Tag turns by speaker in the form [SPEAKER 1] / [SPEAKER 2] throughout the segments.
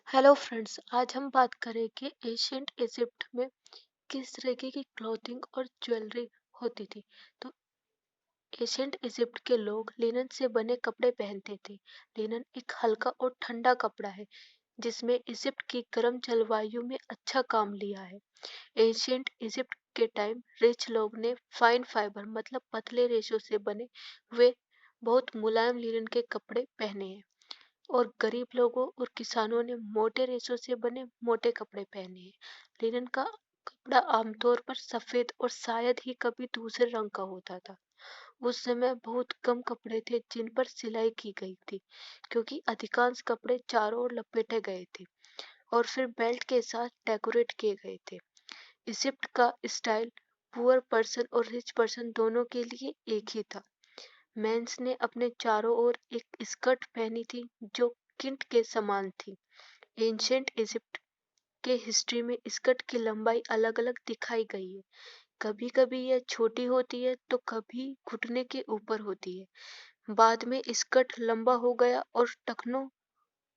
[SPEAKER 1] Hello friends, आज हम बात करेंगे एशियंट इजिप्ट में किस तरीके की क्लोथिंग और ज्वेलरी होती थी। तो एशियंट इजिप्ट के लोग लिनन से बने कपड़े पहनते थे। लिनन एक हल्का और ठंडा कपड़ा है जिसमें इजिप्ट की गर्म जलवायु में अच्छा काम लिया है। एशियंट इजिप्ट के टाइम रिच लोग ने फाइन फाइबर मतलब पतले रेशों से बने हुए बहुत मुलायम लिनन के कपड़े पहने हैं, और गरीब लोगों और किसानों ने मोटे रेशों से बने मोटे कपड़े पहने हैं। लिनन का कपड़ा आमतौर पर सफेद और शायद ही कभी दूसरे रंग का होता था। उस समय बहुत कम कपड़े थे जिन पर सिलाई की गई थी, क्योंकि अधिकांश कपड़े चारों ओर लपेटे गए थे और फिर बेल्ट के साथ डेकोरेट किए गए थे। इजिप्ट का स्टाइल पुअर पर्सन और रिच पर्सन दोनों के लिए एक ही था। मेंस ने अपने चारों ओर एक स्कर्ट पहनी थी जो किंट के समान थी। एंशियंट इजिप्ट के हिस्ट्री में स्कर्ट की लंबाई अलग-अलग दिखाई गई है। कभी-कभी यह छोटी होती है तो कभी घुटने के ऊपर होती है। बाद में स्कर्ट लंबा हो गया और टखनों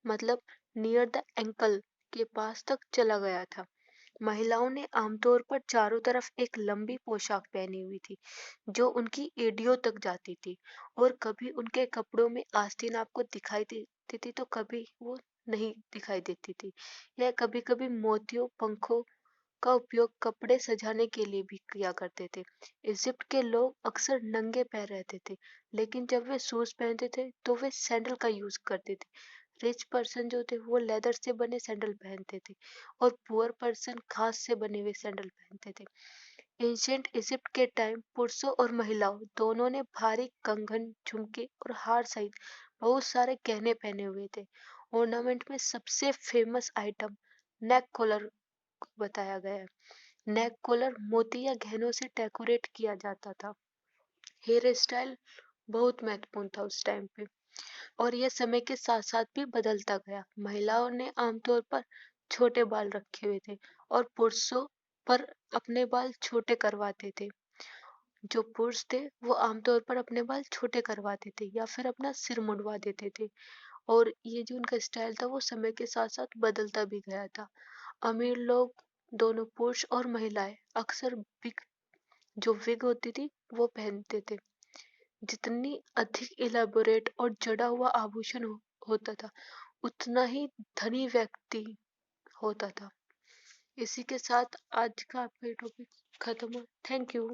[SPEAKER 1] मतलब नियर द एंकल के पास तक चला गया था। महिलाओं ने आमतौर पर चारों तरफ एक लंबी पोशाक पहनी हुई थी जो उनकी एडियों तक जाती थी, और कभी उनके कपड़ों में आस्तीन आपको दिखाई देती थी तो कभी वो नहीं दिखाई देती थी। यह कभी कभी मोतियों पंखों का उपयोग कपड़े सजाने के लिए भी किया करते थे। इजिप्ट के लोग अक्सर नंगे पैर रहते थे, लेकिन जब वे शूज पहनते थे तो वे सैंडल का यूज करते थे। रिच पर्सन जो थे वो लेदर से बने सैंडल पहनते थे और पुअर पर्सन घास से बने हुए सैंडल पहनते थे। एंशियंट इजिप्ट के टाइम पुरुषों और महिलाओं दोनों ने भारी कंगन, झुमके और हार सहित बहुत सारे गहने पहने हुए थे। ऑर्नामेंट में सबसे फेमस आइटम नेक कॉलर को बताया गया है। नेक कॉलर मोती या गहनों से डेकोरेट किया जाता था। हेयर स्टाइल बहुत महत्वपूर्ण था उस टाइम पे, और यह समय के साथ साथ भी बदलता गया। महिलाओं ने आमतौर पर छोटे बाल रखे हुए थे और पुरुषों पर अपने बाल छोटे करवाते थे। जो पुरुष थे वो आमतौर पर अपने बाल छोटे करवाते थे या फिर अपना सिर मुंडवा देते थे, और ये जो उनका स्टाइल था वो समय के साथ साथ बदलता भी गया था। अमीर लोग, दोनों पुरुष और महिलाएं, अक्सर विग जो विग होती थी वो पहनते थे। जितनी अधिक इलेबोरेट और जड़ा हुआ आभूषण होता था उतना ही धनी व्यक्ति होता था। इसी के साथ आज का आपका टॉपिक खत्म हुआ। Thank you.